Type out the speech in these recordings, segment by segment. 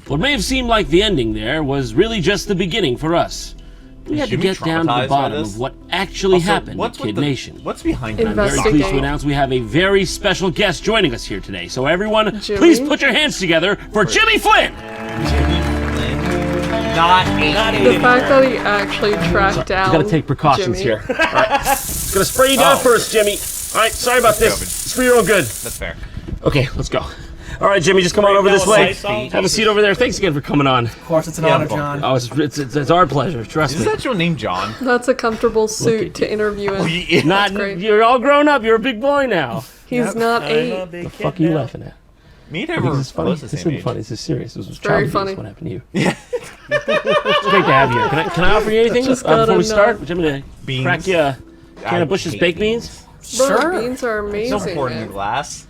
What may have seemed like the ending there was really just the beginning for us. We had to get down to the bottom of what actually happened in Kid Nation. What's behind that? I'm very pleased to announce we have a very special guest joining us here today. So everyone, please put your hands together for Jimmy Flynn! Not the fact that he actually tracked down. You gotta take precautions Jimmy. here. Alright. Gonna spray you down first, Jimmy. Alright, sorry about this. It's for your own good. That's fair. Okay, let's go. Alright, Jimmy, just come on over this way. Have a seat over there. Thanks again for coming on. Of course, it's an honor, John. Oh, it's our pleasure, trust me. Is that your name, John? That's a comfortable suit to interview in. Not, you're all grown up, you're a big boy now. He's not 8. The fuck are you laughing at? Me never. This is funny. This isn't funny. This is serious. This was very funny. funny. What happened to you? Yeah. It's great to have you here. Can I offer you anything before we start? Would you want me to crack you a can of Bush's baked beans? Sure. Beans are amazing. Don't pour it in the glass.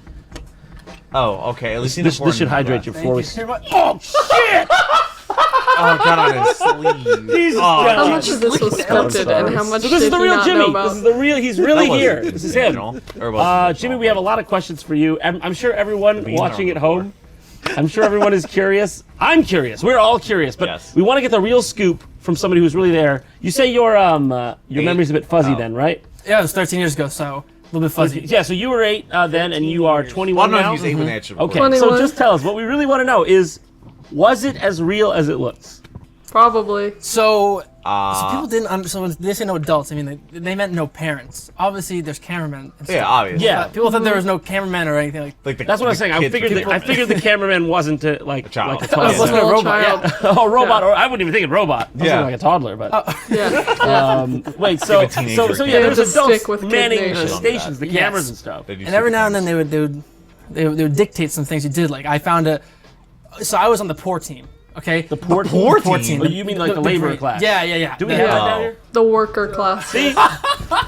Oh, okay. At least this should hydrate you before we. Oh shit! Oh, got on his sleeve. Jesus how much of this was scripted and how much so this is the real Jimmy. This is the real. He's really here. This is him. Jimmy, we have a lot of questions for you. I'm sure everyone watching at home. I'm sure everyone is curious. I'm curious. We're all curious, but we want to get the real scoop from somebody who's really there. You say your memory's a bit fuzzy then, right? Yeah, it was 13 years ago, so a little bit fuzzy. Yeah, so you were 8 then, and you are 21 now. Well, no, he was 8 when they actually Okay, so just tell us. What we really want to know is, was it as real as it looks? Probably. So people didn't understand. So when they say no adults, I mean they meant no parents. Obviously, there's cameramen. And stuff. Yeah, obviously. Yeah, people thought there was no cameraman or anything like. That's what I'm saying. I figured the cameraman wasn't like a child. It wasn't a robot. Yeah. Oh, robot. Or I wouldn't even think of robot. I was thinking like a toddler, but. Wait. So yeah, there's adults manning the stations, the cameras and stuff. And every now and then they would dictate some things you did. Like I found a. So I was on the poor team. Okay. The poor team. Oh, you mean like the labor class? Yeah. Do we have that down here? The worker class. See?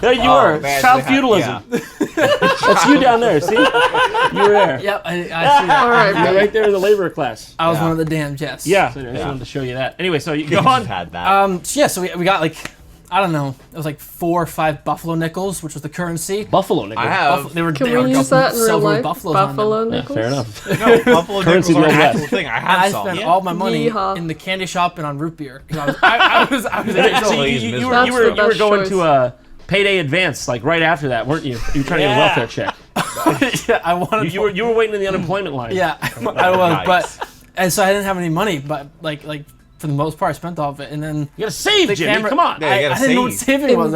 There you were. Child feudalism. That's you down there. See? You were there. Yep. I see that. All right, right there in the labor class. I was one of the damned Jeffs. Yeah. So I just wanted to show you that. Anyway, so you go on. Had that. So we got like. I don't know. It was like 4 or 5 buffalo nickels, which was the currency. Buffalo nickels. I have. Can we use that in real life? Buffalo nickels. Yeah, fair enough. No, buffalo nickels are an actual thing. I spent all my money in the candy shop and on root beer. I was you were going to a payday advance like right after that, weren't you? You were trying to get a welfare check. Yeah, I wanted. You were waiting in the unemployment line. Yeah, I was, but and so I didn't have any money, but like. For the most part, I spent all of it, and then you gotta save, Jimmy. Come on! Yeah, I didn't know what saving was.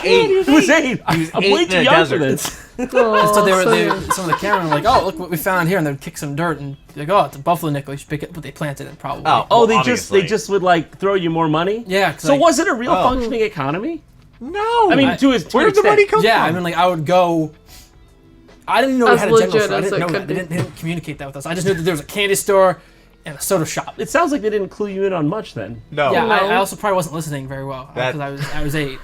He was 8. I'm way too young for this. So some of the cameramen were like, "Oh, look what we found here," and they'd kick some dirt and be like, "Oh, it's a buffalo nickel. You should pick it." But they planted it probably. Oh, they just would like throw you more money. Yeah. So was it a real functioning economy? No. I mean, where did the money come from? Yeah, I mean, like I would go. I didn't know we had a general store. I didn't know that. They didn't communicate that with us. I just knew that there was a candy store and a soda shop. It sounds like they didn't clue you in on much then. No. Yeah, I also probably wasn't listening very well because I was 8.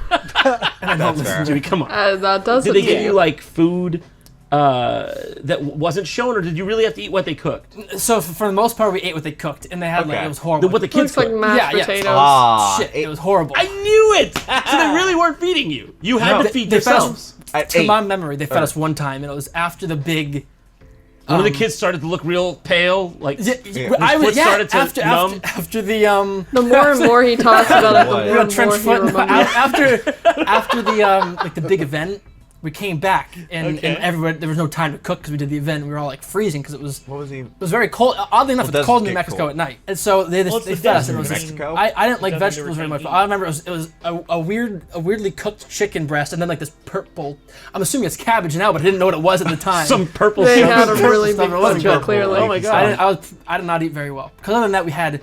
And I don't listen. Jimmy, come on. That doesn't. Did they give you like food that wasn't shown, or did you really have to eat what they cooked? So for the most part, we ate what they cooked, and they had like it was horrible. What the kids cooked? Like mashed potatoes. Shit, it was horrible. I knew it. So they really weren't feeding you. You had to feed yourselves. To my memory, they fed us one time, and it was after the big. One of the kids started to look real pale, like I was started to numb. After the The more and more he talks about it, the more and more he remembers. After the like the big event, we came back and everybody there was no time to cook because we did the event. And we were all like freezing because it was. What was he? It was very cold. Oddly enough, it's cold in New Mexico at night, and so they fed us. And it was Mexico? I didn't like vegetables very much, but I remember it was a weirdly cooked chicken breast, and then like this purple. I'm assuming it's cabbage now, but I didn't know what it was at the time. Some purple. They stuff. had a really big wasn't budget, good. clearly. Oh my god! I did not eat very well. Because other than that, we had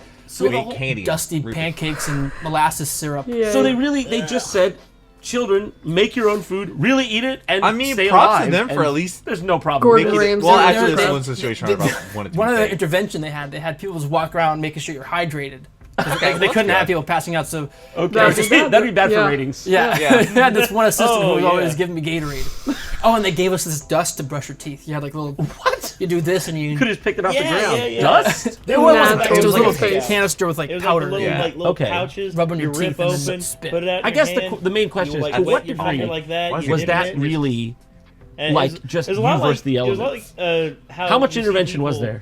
candy, dusty pancakes and molasses syrup. Yeah. So they just said, children, make your own food, really eat it, and stay props alive. to them for at least. There's no problem. Gordon Ramsay. Well, actually, this one's situation about one of the intervention they had people just walk around making sure you're hydrated. They couldn't have people passing out, so that'd be bad for ratings. Yeah. They had this one assistant who was always giving me Gatorade. Oh, and they gave us this dust to brush your teeth. You had like little you do this and you could have just picked it off the ground. Yeah. Dust? It was like a canister with like powder. Little pouches. Rub on your rip teeth and open, then spit. put it out. I guess the main question is, to what degree like that, was that really like just reverse the element? How much intervention was there?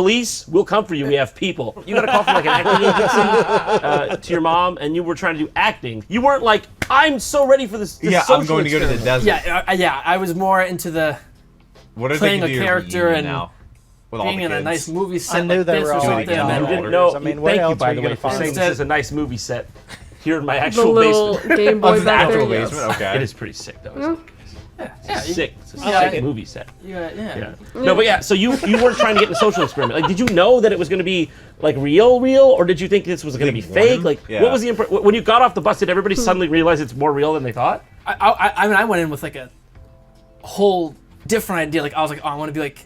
police, we'll come for you. We have people. You got a call from like an acting agency to your mom, and you were trying to do acting. You weren't like, I'm so ready for this Yeah, social I'm going to go to the experiment. desert. Yeah, I was more into the What are playing they a gonna do character reunion and now? With all being the in a kids? nice movie set I knew like they this were or all something. young. And You then, didn't older. know. I mean, Thank what you, else by are the you way, gonna for find? saying this is a nice movie set here in my The actual little basement. Game Oh, Boy it's an back actual there. Yes. basement? Okay. It is pretty sick, though. Isn't it? yeah, Sick. It's a Yeah, sick movie set. yeah. Yeah. No, but yeah. So you weren't trying to get in the social experiment. Like, did you know that it was going to be like real, or did you think this was going to be Think fake? one? Like, Yeah. what was the when you got off the bus? Did everybody suddenly realize it's more real than they thought? I mean, I went in with like a whole different idea. Like I was like, oh, I want to be like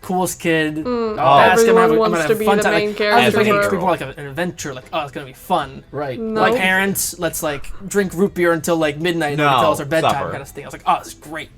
coolest kid. Everyone wants to be the main Like, character. I was thinking Girl. people like an adventure, like, oh, it's gonna be fun. Right. No. Like parents, let's like drink root beer until like midnight and tell us our bedtime supper. kind of thing. I was like, oh, this is great.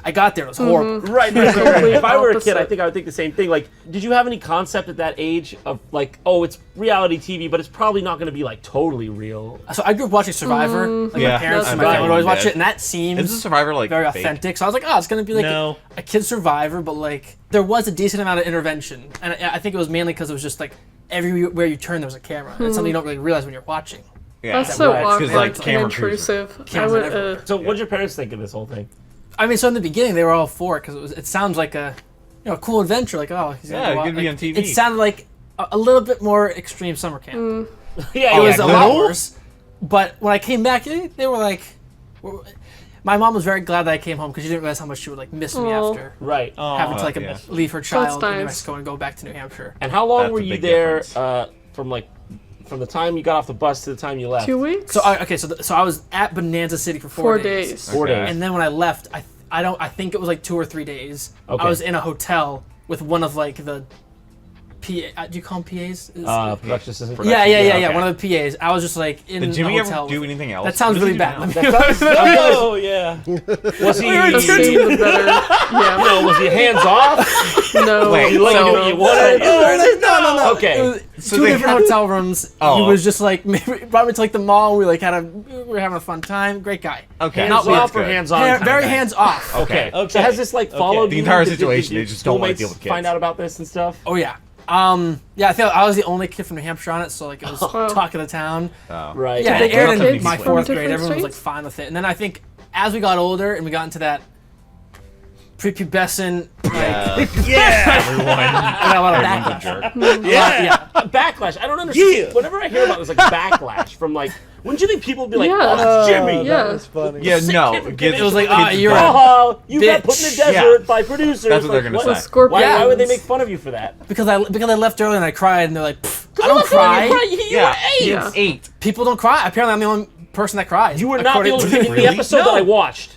I got there, it was horrible. Right. Complete If I were a kid, opposite. I think I would think the same thing. Like, did you have any concept at that age of like, oh, it's reality TV, but it's probably not going to be like totally real? So I grew up watching Survivor. Like Yeah, my parents and my that's family would always watch fine. it, and that seems Is the Survivor like very fake? authentic. So I was like, oh, it's gonna be like No. a kid Survivor, but like there was a decent amount of intervention, and I think it was mainly because it was just like everywhere you turn there was a camera. And it's something you don't really realize when you're watching. Yeah, That's so Right. awkward like and camera crews intrusive. I Cameras would. everywhere. So, what did your parents think of this whole thing? I mean, so in the beginning they were all for it because it sounds like a cool adventure. Like, oh, he's Yeah, go it out. could be Like, on TV. It sounded like a little bit more extreme summer camp. Yeah, It was a lot little? worse. But when I came back, they were like, my mom was very glad that I came home because she didn't realize how much she would like miss me Aw. after Right. having to like yeah. leave her child in New nice. Mexico and go back to New Hampshire. And how long That's were a you big there difference. from the time you got off the bus to the time you left? 2 weeks. So so I was at Bonanza City for 4 days. 4 Okay. days. and then when I left, I think it was like 2 or 3 days. Okay. I was in a hotel with one of like the PA. Do you call them PAs? Production assistant. Yeah. Okay. One of the PAs. I was just like in Did Jimmy a ever hotel. do anything else? That sounds What did really he bad. do? Oh yeah. Was he? The same, the better. Yeah. No, was he hands off? No. Wait, He let you do what you wanted? No. Okay. It was So two they different had- hotel rooms. Oh. He was just like brought me to like the mall. We like we were having a fun time. Great guy. Okay. Hands Not so that's off or good. hands on? Very kinda? hands off. Okay. Okay. So has this like followed The you? entire Did situation, your they just don't wanna schoolmates deal with kids. Find out about this and stuff. Oh yeah. Yeah, I think I was the only kid from New Hampshire on it, so like it was Wow. talk of the town. Oh. Right. Yeah, they it aired get in kids my from 4th grade. different Everyone was like states? fine with it. And then I think as we got older and we got into that prepubescent, like, Everyone. I got a lot of Everyone's a backlash. jerk. Yeah. Backlash. I don't understand. Yeah. Whenever I hear about this, like backlash from like, wouldn't you think people would be like, Yeah. "Oh, it's Jimmy"? Yeah. funny. Yeah, Sick no. kid from Kids, It It was like, kids you're bad. Oh, you got put in the Bitch. desert Yeah. by producers. That's what they're Like, gonna what? say. Scorpions. Why would they make fun of you for that? because I left early and I cried and they're like, "Pfft, I don't cry. Yeah. Yeah. 8. People don't cry. Apparently I'm the only person that cries. You were not the according only to- kid in the episode that I watched.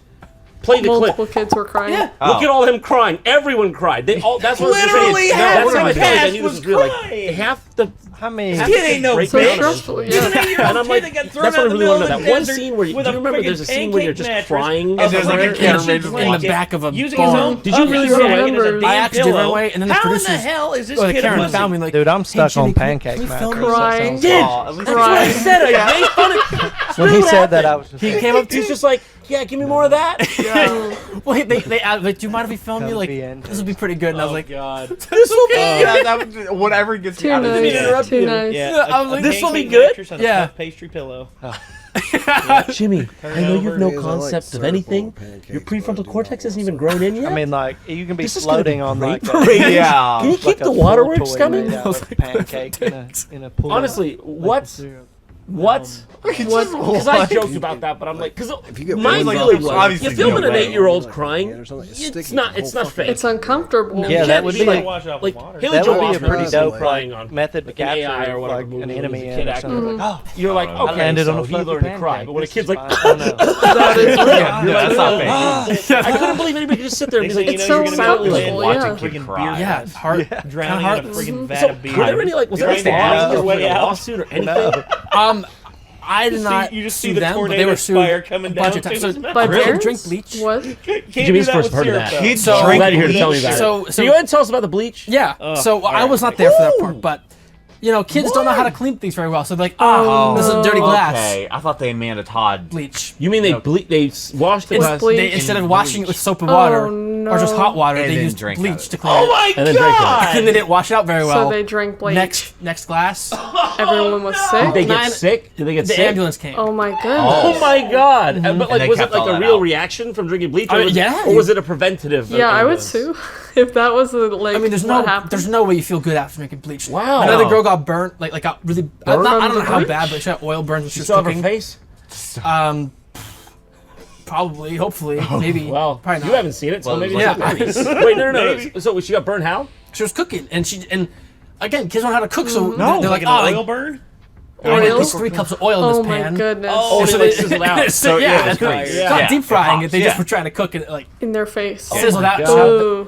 Play the Multiple clip. kids were crying. Yeah. Look at all them crying. Everyone cried. They all. That's what Literally I'm half saying. the That's how I cast knew this was was real. Like crying. half the. I mean, half Kid the ain't no break So bitch. down. stressful. Even Yeah. a 8-year-old And I'm kid like, that got that's thrown what I out in the really middle want of to the know. That one desert scene where you with do a you remember friggin' there's a scene where you're just pancake crying. mattress there's like a over camera his made of blanket in the back of a using barn. his own Did you really tongue remember? as a damn I actually did pillow. run away, and then the How in producers, the hell is this oh, the kid a camera pussy? found me like, dude, I'm stuck Jimmy, on pancake can we mattress. film That Crying. sounds Did. Aw, at least That's what I said. I made fun of. When he said that, I was just he like, came up to He's just like, yeah, give me more of that. well, they asked, like, do you mind if we film you? Come Like, be in. this would be pretty good. And I was Oh like, God. This will be. Yeah, that would, whatever gets me Too out of nice. this. Too nice. Yeah, I was like, this will be pancake good? mattress on a Yeah. puff pastry pillow. Jimmy, I know you have no Because I like concept of cerebral anything. pancakes, Your but I do prefrontal not cortex isn't also- even grown in yet. I mean, like, you can be This is gonna be floating on great like for you. Yeah. Can you keep like the a waterworks toy coming? made out of pancake in a pool. Honestly, what? Because I joked about that, but I'm like, because If you get my one like, feeling there's was, obviously you filming no an way. 8-year-old crying, Or something, it's sticky not, the it's whole not fucking- fake. It's uncomfortable. Yeah, that would be Like, wash off like with water. Haley that Joel would be a Osment pretty was dope crying like, on method to like an AI capture or whatever like movie an it was, enemy a in kid or acting something. like, Oh, you're like, I okay, landed so on a he fluffy learned to cry, pancake. but when a This kid's is like, fine. Oh, no. That is real. Yeah, that's not fake. I couldn't believe anybody could just sit there and be Next like, thing it's you so know, you're gonna be silently uncomfortable, like, yeah. Watching kid Friggin' cry. beer yeah, heart, drowning heart. in a friggin' vat so of beer. were there any like, was there a Trying to law dig your or way like a out. lawsuit or anything? I did not you just sue see the them, but they tornado were sued spire coming a bunch of down times. to So, his By kids parents? drink bleach. What? Can't Jimmy's do that first with heard of syrup, that. though. Kids So- I'm drink glad you're here to tell me bleach. about So- it. so- Can you go ahead and tell us about the bleach? Yeah. So I was not there for that part, but you know, kids don't know how to clean things very well. So they're like, Oh, this is dirty glass. Okay, I thought they Amanda Todd. Bleach. You mean they wash the It's glass? bleach. They, instead of in washing it bleach. with soap and water Oh, no. or just hot water, And they then used drink bleach out of to it. clean Oh it. my And then drink it. God! And they didn't wash it out very well. So they drank bleach. next glass, Everyone was sick. Did they get Nine- sick? Did they get the sick? ambulance came. Oh my goodness. Oh my god! But like, they was it kept like all a that real out. reaction from drinking bleach? I Or mean, was, yeah, or was it a preventative? Yeah, I would ambulance? sue if that was the like. I mean, there's what no, happened. there's no way you feel good after drinking bleach. Wow. Another girl got burnt, like got really. I don't know From how bleach? bad, but she got oil burns when she You was still have her cooking. face? Probably, hopefully, maybe. Well, probably not. you haven't seen it, so Well, maybe yeah. it's not. Wait, no. So she got burned how? She was cooking, and again, kids don't know how to cook, so No, they're like like, an oh, oil burn? there's 3 cups of oil in Oh this my pan. goodness. Oh, so they sizzled out. So, yeah, yeah, that's that's crazy. It's not Yeah, deep frying it it. They pops, just yeah. were trying to cook it, like In their face. sizzled out. God. So Ooh.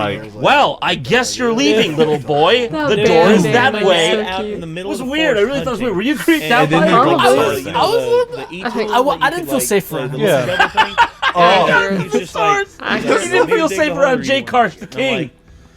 like, Well, I guess you're leaving, little boy. That The band door is name that is way. so Out cute. in the It middle was of the weird. I forest really thought it was weird. hunting. Were you creeped And out then by you it? go Probably. to the, I was a little the bit- each I think- one I that you didn't could, feel like, safe for play him. the Yeah. double thing. Accurate. He's just like, Accurate. You didn't feel safe around Jay Karsh, the king.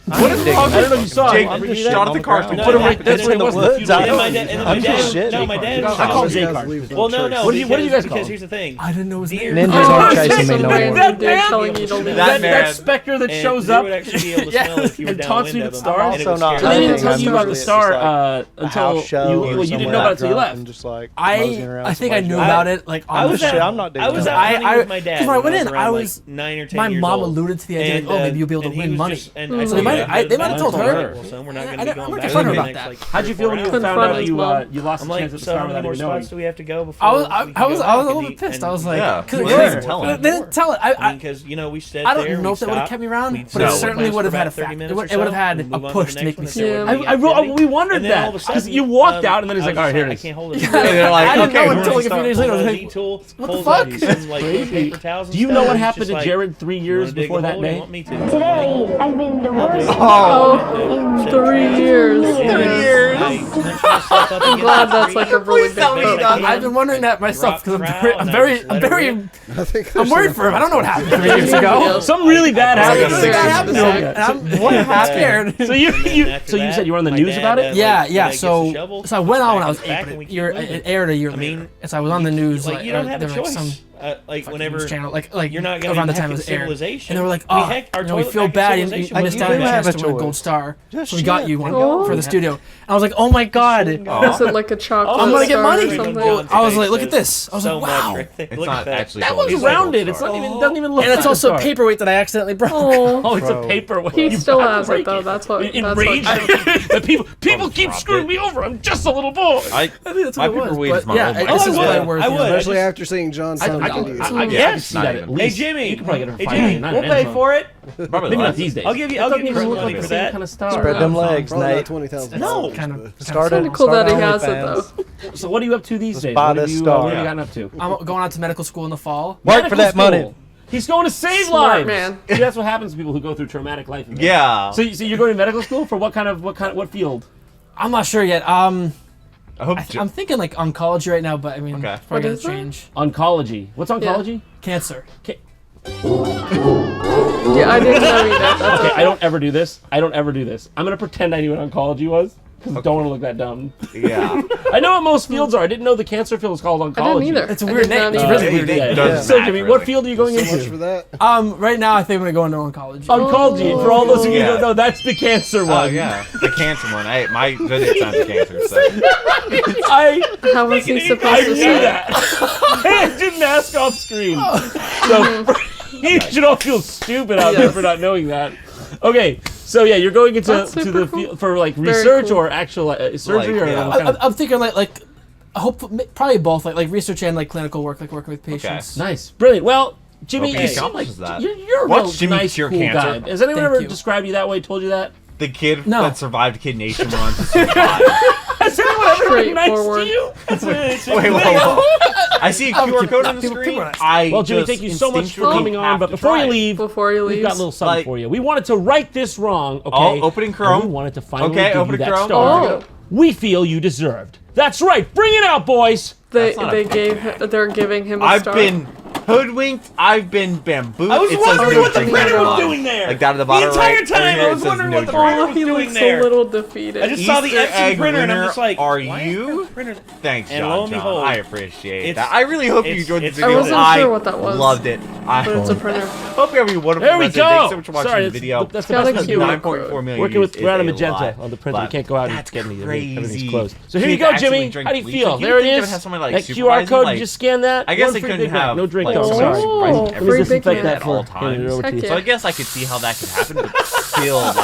What is wrong? I don't know if you saw Jake it. shot at the car. Put him right. That's where he was. woods. And I then my don't- dad, and then I'm my just dad, shit. no, my dad. I call him Jay Karsh. Well, no. What do you guys call Because him? here's the thing. I didn't know his name. Ninjas Oh, aren't okay. chasing me no Random more. That dude man- telling you to leave. That That specter that And shows they up would actually be able to smell if you were and taunts you downwind with of them, stars. and it Also would not scare I them. didn't hunting. tell I'm you about the usually star just like until house show you or didn't know somewhere about it until you drunk left. and just like moseying around I think I somebody's knew yard. about it like on I the was Shit, show. I'm not digging I was that. out hunting with my dad. because when I went in, around I like was 9 or 10 my years mom old. alluded to the idea like, oh, maybe you'll be able to and he win was money. just- and Mm. I So told they him, might They might have told her. Well, son, we're not I- going I- to be I'm going gonna back confront her in the about next, that. like, How'd you feel when you 4 found Confront out his you mom. you lost I'm the like, chance at the so star how many without more even knowing? spots do we have to go before? I was we can I was go a back little and bit eat- pissed. I and- was like, Yeah. cause Well, they they didn't didn't tell they him. didn't tell it. I mean, because you know we sat I there. don't know we if that would have stopped, kept me around, we but it sat certainly for would have had a about 30 fact. minutes It or would have so, had we a move on push the to make me next see one, it. and then we're We wondered And then all that of a because sudden, you walked out and then he's I like, was all right, here I it is. can't hold it. They're like, I didn't know okay, until like a few days later. I was like, E-tool, what the pulls fuck? out some, like, paper towels and Do you stuff, know what and he's happened just to like, Jared 3 "You years wanna dig before a that hole? You day? want me to?" Today, I've been the worst Oh, in 3 years. I'm Glad that's like a really big tell me boat. that. I've been wondering that myself because I'm I think I'm worried for him. I don't know what happened 3 years ago. Something really bad Something happened. really bad happened to him, Yeah. and I'm scared. So you said you were on the news about it? Yeah. So I went on when I was 8, but it aired a year I mean, later. And so I was on the news. Like, you don't have a there were, like, choice. some Like whenever news channel, like you're not gonna around the be time it back was in aired, civilization. and they were like, We "Oh, hacked our we toilet feel back in bad. You civilization. missed You out do on a have chance a to win a choice. gold star, Just so we got shit. you one Oh. for the studio." And I was like, "Oh my god." Is it like a chocolate I'm gonna get star money. or something? Well, I was like, "Look at this." I was So like, "Wow." much, right? It's Look not at that. actually. That gold, one's it's like rounded. gold It's star. not even doesn't even look. And it's like a also star. a paperweight that I accidentally broke. Oh, Oh, it's a Bro. paperweight. he You still have to has break it though. That's what. Enraged That's that people keep dropped screwing it. me over. I'm just a little boy. I I think that's my what it was. paperweight But is my yeah, own. this is would. way worth I it. would. Especially after seeing John I Son can videos. see Yes, that at even. least. Hey Jimmy, You could probably get it for hey $5.99 Jimmy, on we'll pay Amazon. for it. Probably Maybe not less. these days. I'll give you Doesn't even some look money like for the same that. kind of star. Spread them legs, Probably not Nate. 20,000. No. Kind of. Started. cool that he start has it OnlyFans. though. So what are you up to these days? spot What have a you, star. what have you Yeah. gotten up to? I'm going on to medical school in the fall. Work Medical for that school. money. He's going to save Smart lives. man. See, that's what happens to people who go through traumatic life events. Yeah. So you're going to medical school for what field? I'm not sure yet. I hope. I'm thinking like oncology right now, but I mean, Okay. it's probably What gonna is that? change. Oncology. What's oncology? Cancer. Yeah, I didn't know either. That's Okay, I don't ever do this. I'm gonna pretend I knew what oncology was because I don't want to look that dumb. yeah. I know what most fields are. I didn't know the cancer field is called oncology. I didn't either. It's a I weird did not name. It's either. really weird. Yeah. It doesn't So matter, Jimmy, what really. field are you going So much into? for that. Right now I think I'm gonna go into oncology. Oncology. For all those of you who Yeah. don't know, that's the cancer Oh one. yeah, the cancer one. Hey, my zodiac sign's a cancer. So I How was he I supposed to knew say that. I didn't ask off screen. So you should all feel stupid out there Yes. for not knowing that. Okay, so yeah, you're going into That's to super the cool. field for like Very research cool. or actual surgery Like, or yeah. what kind of- I'm thinking like I hope probably both like research and like clinical work, like working with patients. Nice, brilliant. Well, Jimmy, Okay, you he seem like accomplishes that. you're a What's real Jimmy nice, Cure cool Cancer? guy. Has anyone Thank ever you. described you that way? Told you that? the kid No. that survived Kid Nation runs to survive. Has anyone ever been nice to Straightforward. you? Wait, whoa. I see a QR code on the people screen. are nice. I Well, Jimmy, just thank you so much for instinctually coming on. have But to before try you it. leave, Before he we've leaves. got a little something Like- for you. We wanted to right this wrong, okay? Oh, opening And Chrome. we wanted to finally Okay, give you opening that Chrome. star. Oh. We feel you deserved. That's right. Bring it out, boys. They That's not a- they're giving him a I've star. been hoodwinked. I've been bamboozled. I was It says wondering what the everything printer on was the doing there. Like down at the The bottom entire right, time, over I here, was it says wondering what the neutral. printer Oh, was he doing looks there. a little defeated. I just saw the Easter Etsy egg printer and I'm winner just like, are why is you? the printer- Thanks, And lo John. and behold, I appreciate it's- that. I really hope you it's- enjoyed this it's- video. I wasn't I sure what that was. loved it. I But it's a printer. hope you have a wonderful There we rest of the day. Thanks go. so much for watching Sorry, the video. that's the Got best a we can QR do. 9.4 million Working with views is Brown and a Magenta lot, on the printer. You but can't go out and that's get anything. crazy. Everything's closed. So here Kids you go, actually Jimmy. drink How do you bleach. feel? Like, you There it think they is. would have someone, like, That QR supervising, code. like- You just scan that. I guess one they free couldn't Big Mac. have No drink like, though. someone Sorry. supervising Oh, Let me everything free Big disinfect Mac. that at for all handing it times. over to Heck you. yeah. So I guess I could see how that could happen, but still, like,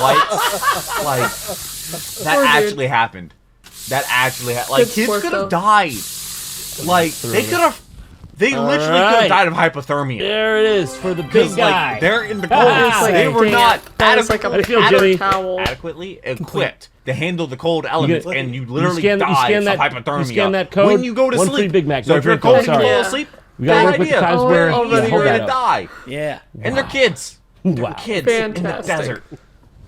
what? Like, that Poor dude. actually happened. That actually happened. Like, Good kids sport, could have though. died. Like, they could have. They literally could right. have died of hypothermia. There it is for the big Because, guy. like, they're in the Ah, cold. it's like they were damn, not that is like a How do you feel, Jimmy? towel. adequately equipped to handle the cold elements, and you literally scan die that, of hypothermia you scan that code. when you go to one sleep. free Big Mac. So No if you're drink though. cold and you Sorry. fall Yeah. asleep, We gotta bad work with the idea. times Oh, where already yeah, You're hold gonna that up. die, Yeah. and they're kids. Wow. Kids in the Fantastic. desert.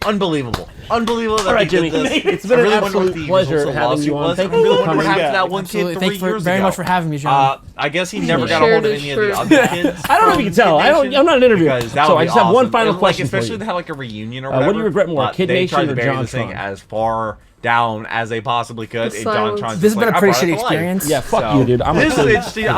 Unbelievable. Unbelievable. All right, Jimmy. It's been an absolute pleasure having you on. Thank I you really for wonder what coming. happened to that one Absolutely. kid Thank 3 you years very ago. much for having me, John. I guess he never He got a hold shared of his any of the shirt. other kids. I don't know if you can tell. I'm not an interviewer. Because that So would I be just have one awesome. final And, question like, especially for you. to have like a reunion or What do whatever. you regret more, but Kid they Nation tried or to bury this thing JonTron? as far down as they possibly could. The And silence. JonTron's This has just been like, a I pretty brought it shitty to life. experience. Yeah, fuck So, you, dude. I'm this a is interesting.